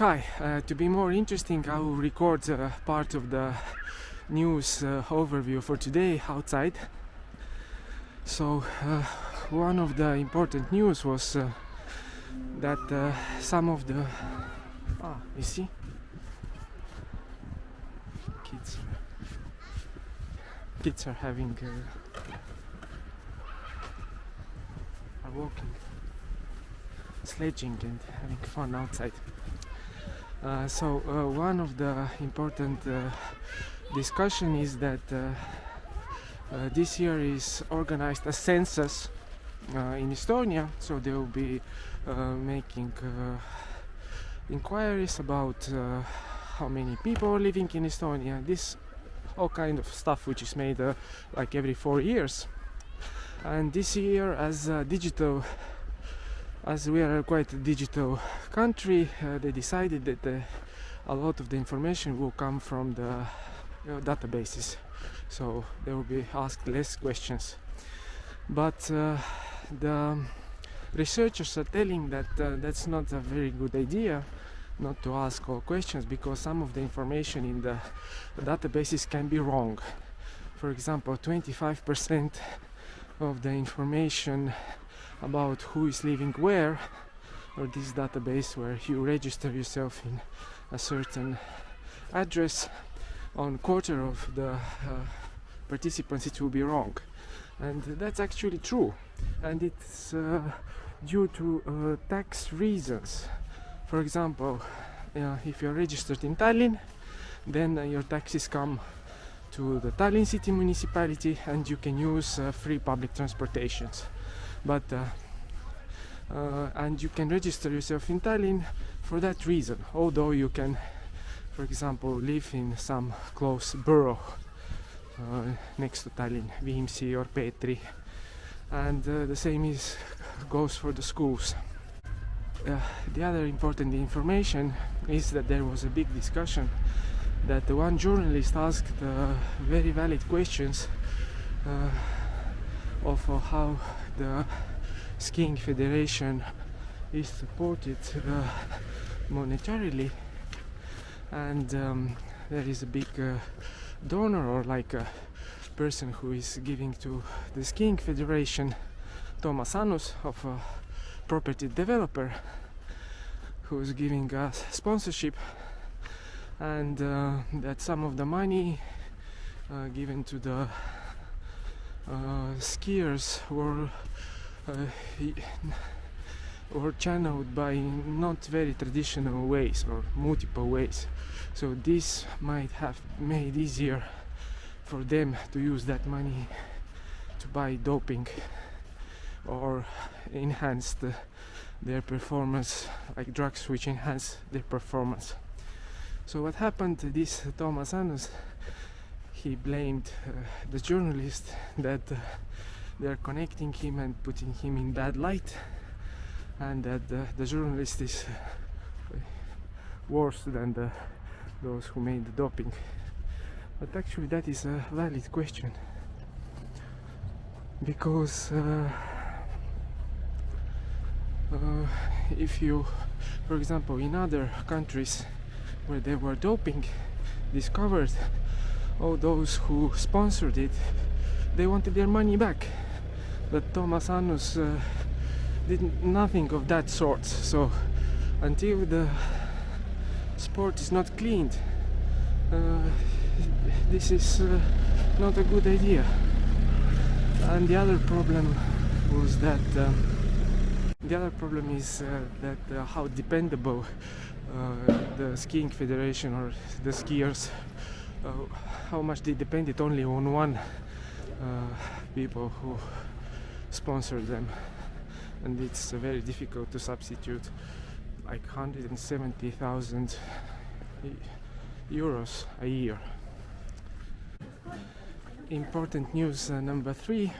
Hi, to be more interesting, I will record part of the news overview for today outside. So, one of the important news was that some of the you see, kids are having are walking, sledging and having fun outside. So one of the important discussion is that this year is organized a census in Estonia, so they will be making inquiries about how many people are living in Estonia, this all kind of stuff which is made like every 4 years. And this year, as we are quite a digital country, they decided that a lot of the information will come from the databases, so they will be asked less questions. But the researchers are telling that that's not a very good idea, not to ask all questions, because some of the information in the databases can be wrong. For example, 25% of the information about who is living where, or this database where you register yourself in a certain address, on quarter of the participants it will be wrong. And that's actually true, and it's due to tax reasons. For example, if you're registered in Tallinn, then your taxes come to the Tallinn city municipality and you can use free public transportations. But and you can register yourself in Tallinn for that reason, although you can, for example, live in some close borough next to Tallinn, Viimsi or Peetri, and the same goes for the schools. The other important information is that there was a big discussion that the one journalist asked very valid questions of how the skiing federation is supported monetarily, and there is a big donor, or like a person who is giving to the skiing federation, Toomas Annus, of a property developer, who is giving us sponsorship, and that some of the money given to the skiers were channeled by not very traditional ways or multiple ways. So this might have made easier for them to use that money to buy doping or enhance their performance, like drugs which enhance their performance. So what happened to this Toomas Annus? He blamed the journalist that they are connecting him and putting him in bad light, and that the journalist is worse than those who made the doping. But actually that is a valid question, because if you, for example, in other countries where they were doping, discovered all those who sponsored it, they wanted their money back. But Toomas Annus did nothing of that sort. So until the sport is not cleaned, this is not a good idea. And the other problem was that how dependable the skiing federation or the skiers, how much they depended only on one people who sponsored them, and it's very difficult to substitute like 170,000 euros a year. Important news number 3,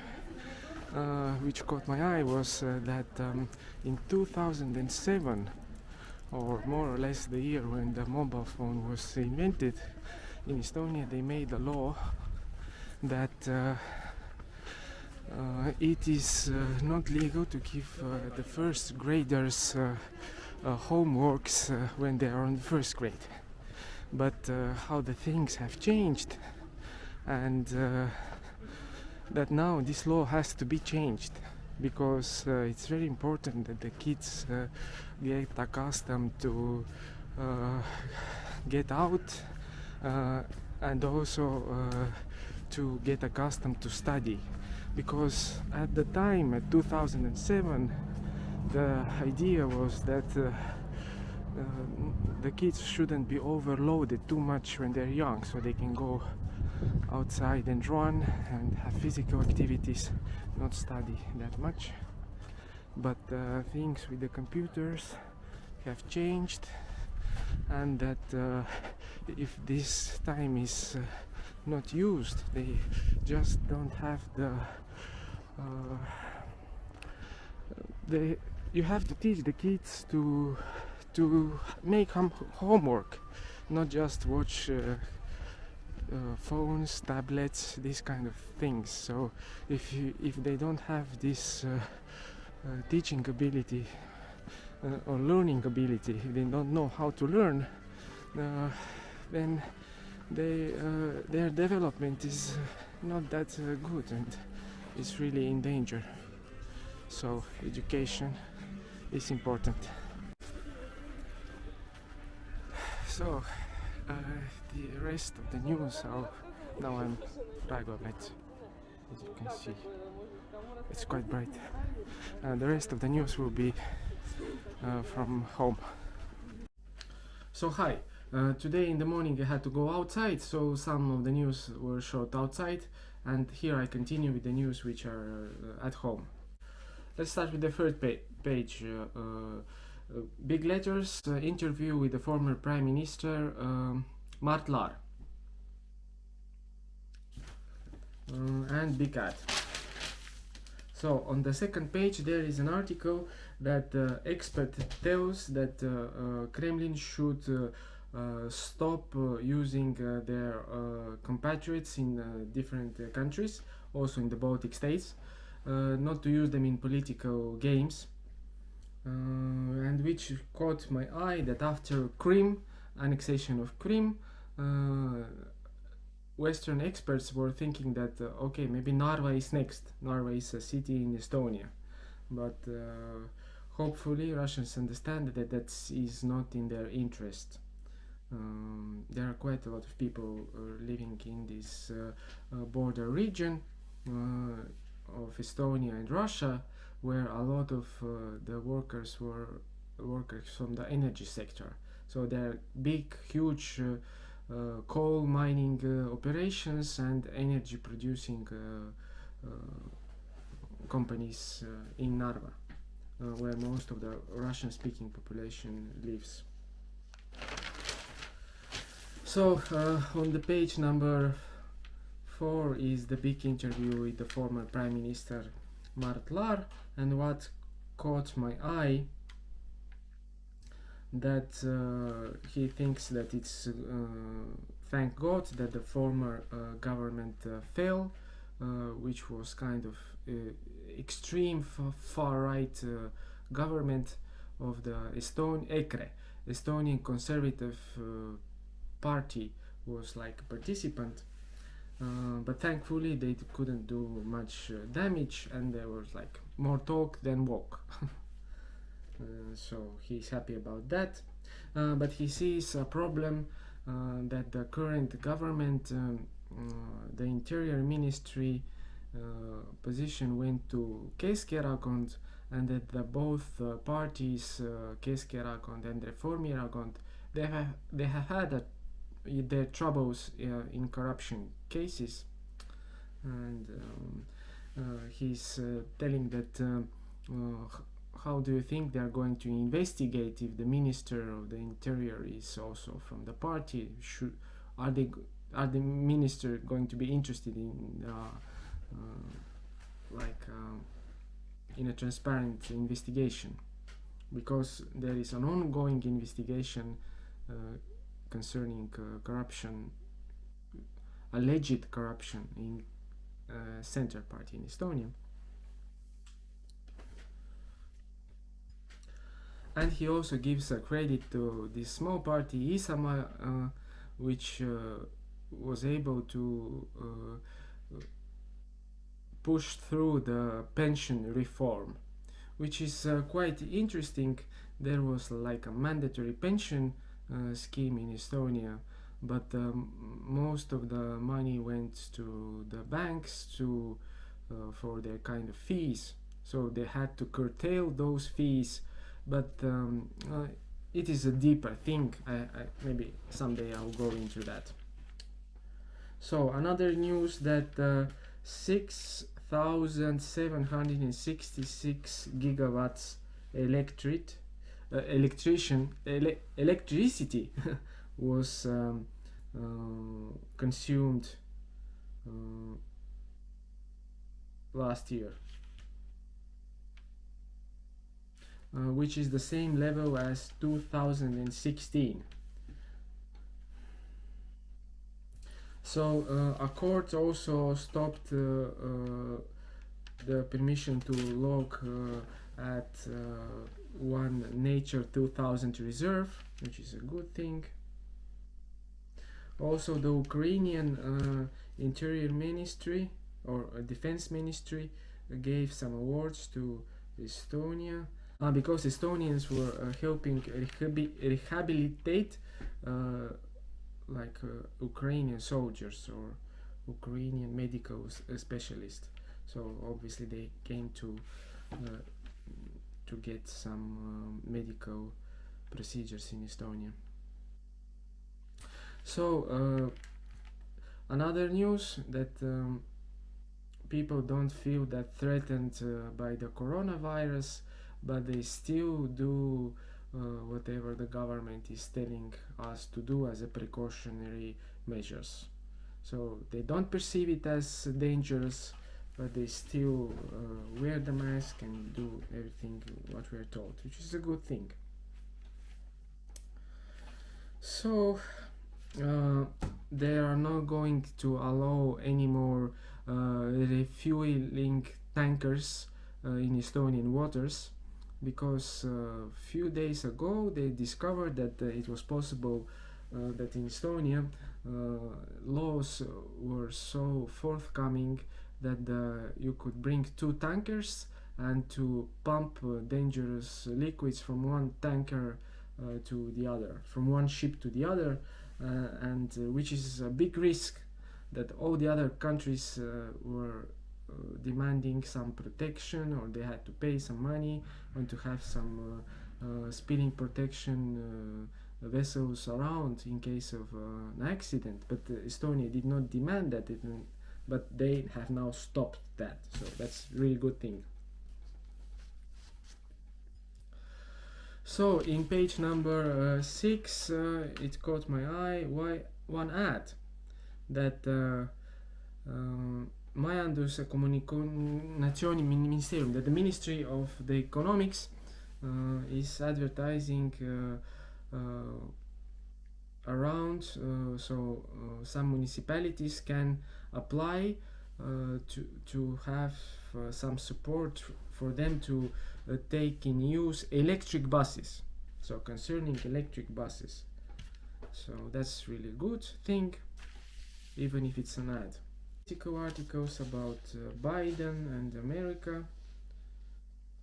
which caught my eye, was that in 2007, or more or less the year when the mobile phone was invented, in Estonia they made a law that it is not legal to give the first graders homeworks when they are on the first grade. But how the things have changed, and that now this law has to be changed, because it's very important that the kids get accustomed to get out and also to get accustomed to study, because at the time, at 2007, the idea was that the kids shouldn't be overloaded too much when they're young, so they can go outside and run and have physical activities, not study that much. But things with the computers have changed, and that if this time is not used, they just don't have the you have to teach the kids to make homework, not just watch phones, tablets, these kind of things. So if they don't have this teaching ability or learning ability, if they don't know how to learn, then their development is not that good, and is really in danger. So education is important. So the rest of the news, now I'm Raekovet, as you can see, it's quite bright. The rest of the news will be from home. So hi, today in the morning I had to go outside, so some of the news were shot outside, and here I continue with the news which are at home. Let's start with the third page. Big letters, interview with the former Prime Minister Mart Laar. And big ad. So on the second page there is an article that expert tells that Kremlin should stop using their compatriots in different countries, also in the Baltic states, not to use them in political games. And which caught my eye, that after annexation of Crimea, Western experts were thinking that okay, maybe Narva is next. Narva is a city in Estonia, but hopefully Russians understand that that is not in their interest. There are quite a lot of people living in this border region of Estonia and Russia, where a lot of the workers were workers from the energy sector. So there are big, huge coal mining operations and energy producing companies in Narva, where most of the Russian speaking population lives. So on the page number 4 is the big interview with the former Prime Minister Mart Laar, and what caught my eye, that he thinks that it's thank God that the former government fell, which was kind of extreme far-right government of the EKRE, Estonian Conservative Party, was like a participant. But thankfully they couldn't do much damage, and there was like more talk than walk. So he's happy about that, but he sees a problem that the current government, the Interior Ministry position went to Keskerakond, and that both parties, Keskerakond and Reformierakond, they have had their troubles in corruption cases, and he's telling that how do you think they are going to investigate if the Minister of the Interior is also from the party? Are the minister going to be interested in in a transparent investigation? Because there is an ongoing investigation concerning corruption, alleged corruption in Center Party in Estonia. And he also gives a credit to this small party Isamaa, which was able to push through the pension reform, which is quite interesting. There was like a mandatory pension scheme in Estonia, but most of the money went to the banks to for their kind of fees, so they had to curtail those fees. But it is a deeper thing. Maybe someday I'll go into that. So another news that 6,766 gigawatts electricity was consumed last year, which is the same level as 2016. So a court also stopped the permission to log at one Nature 2000 reserve, which is a good thing. Also, the Ukrainian Interior Ministry or Defense Ministry gave some awards to Estonia because Estonians were helping rehabilitate Ukrainian soldiers or Ukrainian medical specialists. So obviously they came to get some medical procedures in Estonia. So another news that people don't feel that threatened by the coronavirus, but they still do whatever the government is telling us to do as a precautionary measures. So they don't perceive it as dangerous, but they still wear the mask and do everything what we are told, which is a good thing. So they are not going to allow any more refueling tankers in Estonian waters, because a few days ago they discovered that it was possible that in Estonia laws were so forthcoming that you could bring 2 tankers and to pump dangerous liquids from one tanker to the other, from one ship to the other, and which is a big risk that all the other countries were demanding some protection, or they had to pay some money and to have some spilling protection vessels around in case of an accident. But Estonia did not demand that, but they have now stopped that, so that's a really good thing. So in page number 6 it caught my eye one ad that Majandus- ja Kommunikatsiooniministeerium, that the Ministry of the Economics is advertising around, so some municipalities can apply to have some support for them to take in use electric buses. So concerning electric buses, so that's really good thing, even if it's an ad. Articles about Biden and America,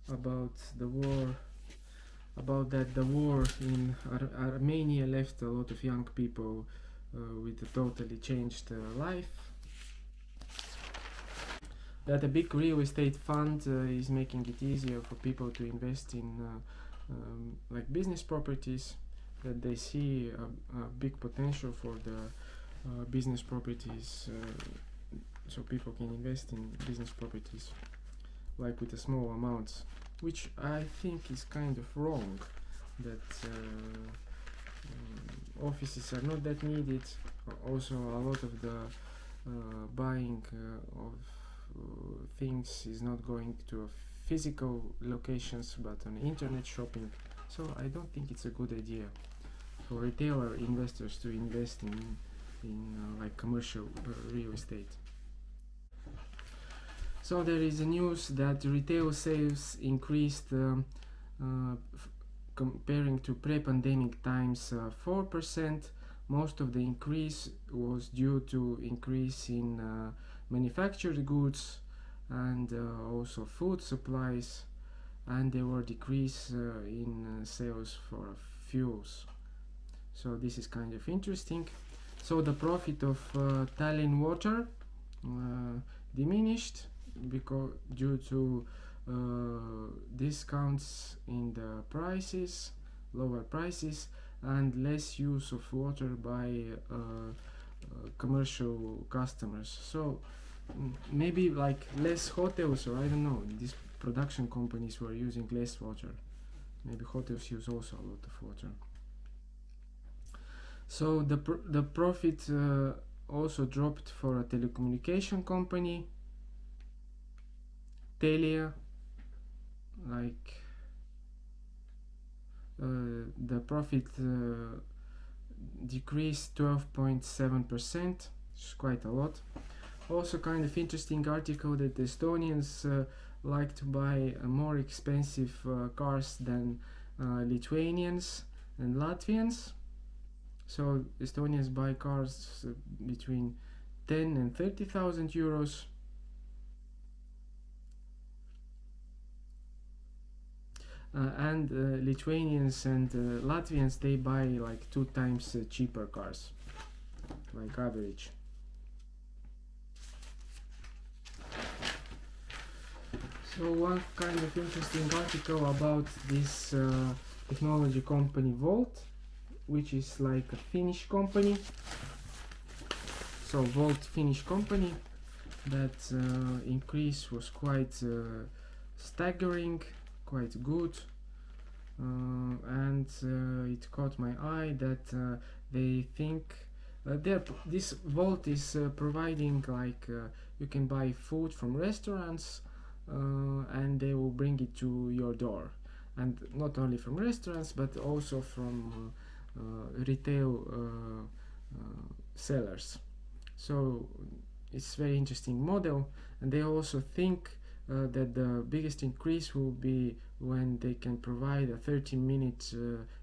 about the war, about that the war in Armenia left a lot of young people with a totally changed life. That a big real estate fund is making it easier for people to invest in like business properties, that they see a big potential for the business properties, so people can invest in business properties like with a small amounts, which I think is kind of wrong, that offices are not that needed. Also a lot of the buying of things is not going to physical locations but on internet shopping, so I don't think it's a good idea for retailer investors to invest in like commercial real estate. So there is a news that retail sales increased comparing to pre-pandemic times 4%. Most of the increase was due to increase in manufactured goods and also food supplies, and there were decrease in sales for fuels. So this is kind of interesting. So the profit of Tallinn Water diminished because due to discounts in the prices, lower prices, and less use of water by commercial customers. So maybe like less hotels, or I don't know, these production companies were using less water. Maybe hotels use also a lot of water. So the profit also dropped for a telecommunication company, Telia. Like the profit decreased 12.7%, which is quite a lot. Also kind of interesting article that the Estonians like to buy more expensive cars than Lithuanians and Latvians. So Estonians buy cars between 10 and 30,000 euros. And Lithuanians and Latvians, they buy like 2 times cheaper cars, like average. So one kind of interesting article about this technology company Volt, which is like a Finnish company. So Volt, Finnish company, that increase was quite staggering, quite good, and it caught my eye that they think this Volt is providing like you can buy food from restaurants and they will bring it to your door, and not only from restaurants but also from retail sellers. So it's very interesting model, and they also think that the biggest increase will be when they can provide a 30-minute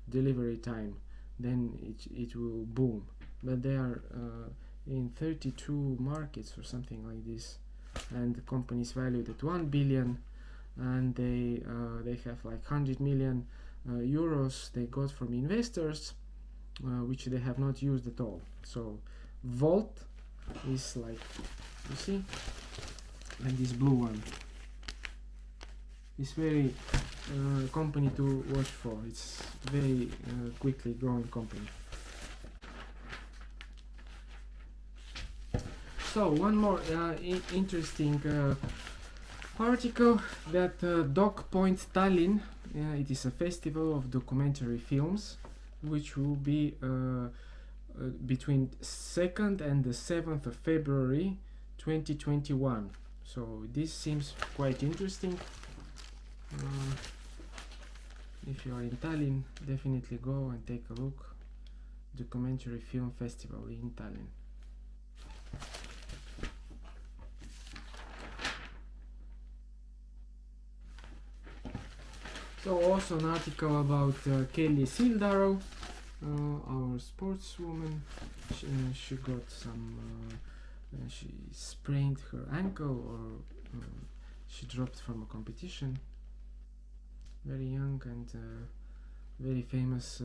delivery time. Then it will boom. But they are in 32 markets or something like this, and the company is valued at 1 billion, and they have like 100 million euros they got from investors, which they have not used at all. So Volt is like, you see, like this blue one. It's very company to watch for. It's very quickly growing company. So one more interesting article that Doc Point Tallinn, it is a festival of documentary films, which will be between 2nd and the 7th of February 2021. So this seems quite interesting. If you are in Tallinn, definitely go and take a look. Documentary film festival in Tallinn. So also an article about Kelly Sildaru, our sportswoman. She got some, she sprained her ankle, or she dropped from a competition. Very young and very famous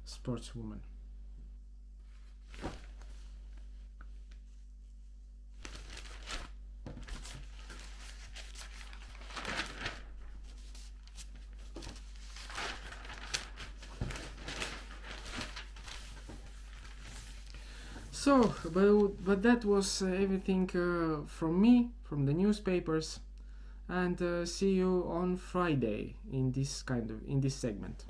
sportswoman. So, but that was everything from me, from the newspapers, and see you on Friday in this segment.